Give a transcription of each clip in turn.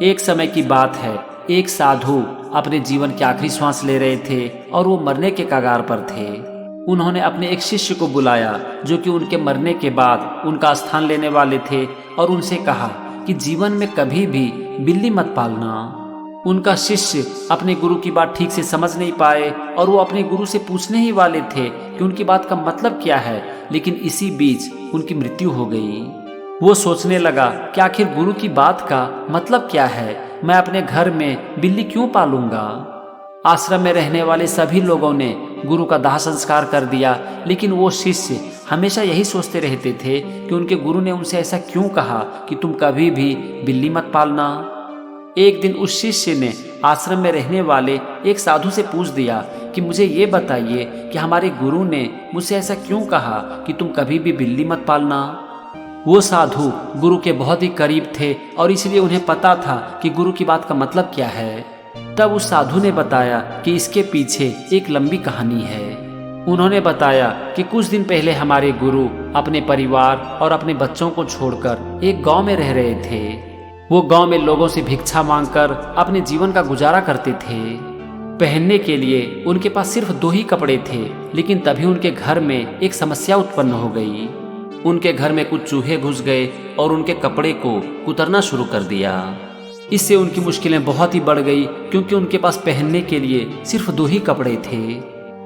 एक समय की बात है, एक साधु अपने जीवन की आखिरी सांस ले रहे थे और वो मरने के कगार पर थे। उन्होंने अपने एक शिष्य को बुलाया जो कि उनके मरने के बाद उनका स्थान लेने वाले थे और उनसे कहा कि जीवन में कभी भी बिल्ली मत पालना। उनका शिष्य अपने गुरु की बात ठीक से समझ नहीं पाए और वो अपने गुरु से पूछने ही वाले थे कि उनकी बात का मतलब क्या है, लेकिन इसी बीच उनकी मृत्यु हो गई। वो सोचने लगा कि आखिर गुरु की बात का मतलब क्या है, मैं अपने घर में बिल्ली क्यों पालूंगा। आश्रम में रहने वाले सभी लोगों ने गुरु का दाह संस्कार कर दिया, लेकिन वो शिष्य हमेशा यही सोचते रहते थे कि उनके गुरु ने उनसे ऐसा क्यों कहा कि तुम कभी भी बिल्ली मत पालना। एक दिन उस शिष्य ने आश्रम में रहने वाले एक साधु से पूछ दिया कि मुझे ये बताइए कि हमारे गुरु ने मुझसे ऐसा क्यों कहा कि तुम कभी भी बिल्ली मत पालना। वो साधु गुरु के बहुत ही करीब थे और इसलिए उन्हें पता था कि गुरु की बात का मतलब क्या है। तब उस साधु ने बताया कि इसके पीछे एक लंबी कहानी है। उन्होंने बताया कि कुछ दिन पहले हमारे गुरु अपने परिवार और अपने बच्चों को छोड़कर एक गांव में रह रहे थे। वो गांव में लोगों से भिक्षा मांगकर अपने जीवन का गुजारा करते थे। पहनने के लिए उनके पास सिर्फ 2 ही कपड़े थे, लेकिन तभी उनके घर में एक समस्या उत्पन्न हो गई। उनके घर में कुछ चूहे घुस गए और उनके कपड़े को कुतरना शुरू कर दिया। इससे उनकी मुश्किलें बहुत ही बढ़ गई क्योंकि उनके पास पहनने के लिए सिर्फ 2 ही कपड़े थे।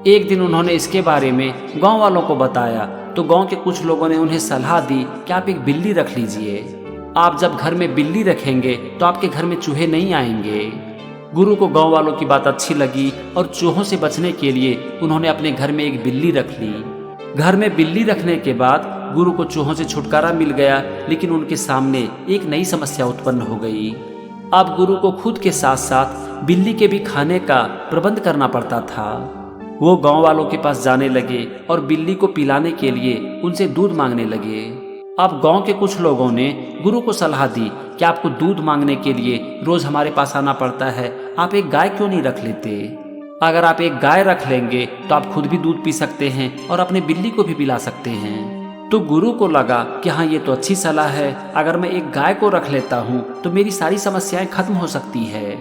एक दिन उन्होंने इसके बारे में गांव वालों को बताया तो गांव के कुछ लोगों ने उन्हें सलाह दी कि आप एक बिल्ली रख लीजिए। आप जब घर में बिल्ली रखेंगे तो आपके घर में चूहे नहीं आएंगे। गुरु को गांव वालों की बात अच्छी लगी और चूहों से बचने के लिए उन्होंने अपने घर में एक बिल्ली रख ली। घर में बिल्ली रखने के बाद गुरु को चूहों से छुटकारा मिल गया, लेकिन उनके सामने एक नई समस्या उत्पन्न हो गई। अब गुरु को खुद के साथ साथ बिल्ली के भी खाने का प्रबंध करना पड़ता था। वो गांव वालों के पास जाने लगे और बिल्ली को पिलाने के लिए उनसे दूध मांगने लगे। अब गांव के कुछ लोगों ने गुरु को सलाह दी कि आपको दूध मांगने के लिए रोज हमारे पास आना पड़ता है, आप एक गाय क्यों नहीं रख लेते। अगर आप एक गाय रख लेंगे तो आप खुद भी दूध पी सकते हैं और अपने बिल्ली को भी पिला सकते हैं। तो गुरु को लगा कि हाँ, ये तो अच्छी सलाह है। अगर मैं एक गाय को रख लेता हूँ तो मेरी सारी समस्याएं खत्म हो सकती है।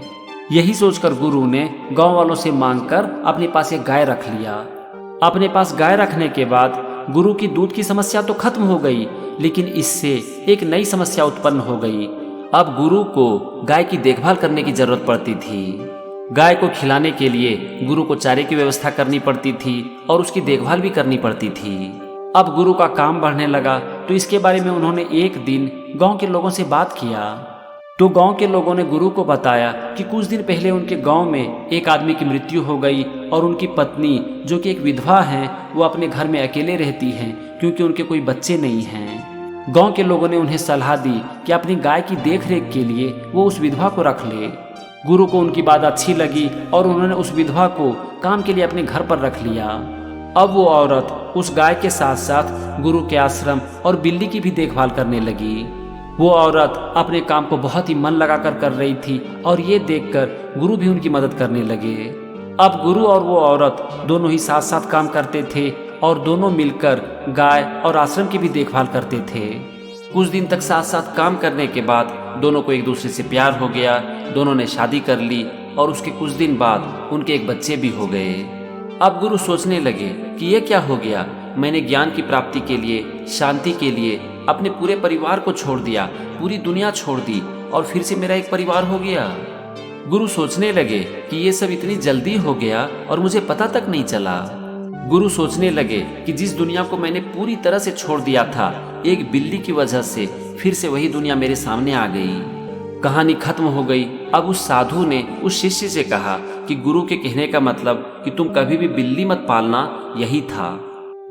यही सोचकर गुरु ने गांव वालों से मांगकर अपने पास एक गाय रख लिया। अपने पास गाय रखने के बाद गुरु की दूध की समस्या तो खत्म हो गई, लेकिन इससे एक नई समस्या उत्पन्न हो गई। अब गुरु को गाय की देखभाल करने की जरूरत पड़ती थी। गाय को खिलाने के लिए गुरु को चारे की व्यवस्था करनी पड़ती थी और उसकी देखभाल भी करनी पड़ती थी। अब गुरु का काम बढ़ने लगा तो इसके बारे में उन्होंने एक दिन गांव के लोगों से बात किया। तो गांव के लोगों ने गुरु को बताया कि कुछ दिन पहले उनके गांव में एक आदमी की मृत्यु हो गई और उनकी पत्नी जो कि एक विधवा है वो अपने घर में अकेले रहती हैं क्योंकि उनके कोई बच्चे नहीं हैं। गांव के लोगों ने उन्हें सलाह दी कि अपनी गाय की देखरेख के लिए वो उस विधवा को रख ले। गुरु को उनकी बात अच्छी लगी और उन्होंने उस विधवा को काम के लिए अपने घर पर रख लिया। अब वो औरत उस गाय के साथ साथ गुरु के आश्रम और बिल्ली की भी देखभाल करने लगी। वो औरत अपने काम को बहुत ही मन लगाकर कर रही थी और ये देखकर गुरु भी उनकी मदद करने लगे। अब गुरु और वो औरत दोनों ही साथ साथ काम करते थे और दोनों मिलकर गाय और आश्रम की भी देखभाल करते थे। कुछ दिन तक साथ साथ काम करने के बाद दोनों को एक दूसरे से प्यार हो गया। दोनों ने शादी कर ली और उसके कुछ दिन बाद उनके एक बच्चे भी हो गए। अब गुरु सोचने लगे कि ये क्या हो गया, मैंने ज्ञान की प्राप्ति के लिए, शांति के लिए अपने पूरे परिवार को छोड़ दिया, पूरी दुनिया छोड़ दी और फिर से मेरा एक परिवार हो गया। गुरु सोचने लगे कि ये सब इतनी जल्दी हो गया और मुझे पता तक नहीं चला। गुरु सोचने लगे कि जिस दुनिया को मैंने पूरी तरह से छोड़ दिया था, एक बिल्ली की वजह से फिर से वही दुनिया मेरे सामने आ गई। कहानी खत्म हो गई। अब उस साधु ने उस शिष्य से कहा कि गुरु के कहने का मतलब कि तुम कभी भी बिल्ली मत पालना यही था।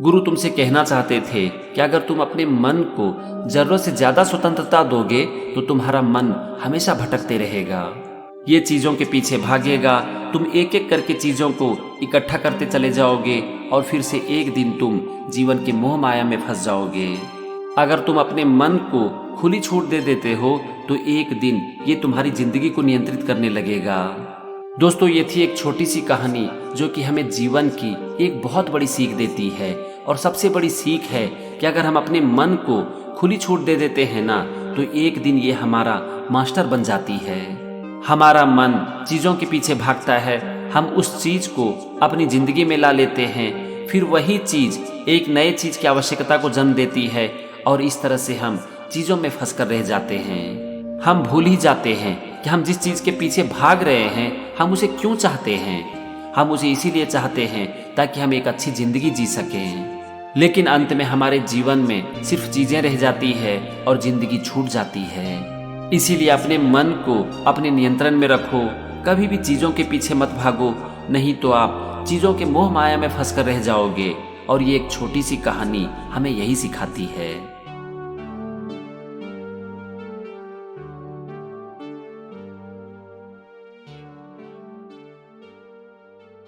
गुरु तुमसे कहना चाहते थे कि अगर तुम अपने मन को जरूरत से ज्यादा स्वतंत्रता दोगे तो तुम्हारा मन हमेशा भटकते रहेगा, ये चीजों के पीछे भागेगा। तुम एक एक करके चीजों को इकट्ठा करते चले जाओगे और फिर से एक दिन तुम जीवन के मोह माया में फंस जाओगे। अगर तुम अपने मन को खुली छूट दे देते हो तो एक दिन ये तुम्हारी जिंदगी को नियंत्रित करने लगेगा। दोस्तों, ये थी एक छोटी सी कहानी जो कि हमें जीवन की एक बहुत बड़ी सीख देती है। और सबसे बड़ी सीख है कि अगर हम अपने मन को खुली छूट दे देते हैं ना, तो एक दिन ये हमारा मास्टर बन जाती है। हमारा मन चीज़ों के पीछे भागता है, हम उस चीज़ को अपनी ज़िंदगी में ला लेते हैं, फिर वही चीज़ एक नए चीज़ की आवश्यकता को जन्म देती है और इस तरह से हम चीज़ों में फंस कर रह जाते हैं। हम भूल ही जाते हैं कि हम जिस चीज़ के पीछे भाग रहे हैं हम उसे क्यों चाहते हैं। हम उसे इसीलिए चाहते हैं ताकि हम एक अच्छी ज़िंदगी जी सकें, लेकिन अंत में हमारे जीवन में सिर्फ चीज़ें रह जाती है और ज़िंदगी छूट जाती है। इसीलिए अपने मन को अपने नियंत्रण में रखो, कभी भी चीज़ों के पीछे मत भागो, नहीं तो आप चीज़ों के मोह माया में फंस कर रह जाओगे। और ये एक छोटी सी कहानी हमें यही सिखाती है।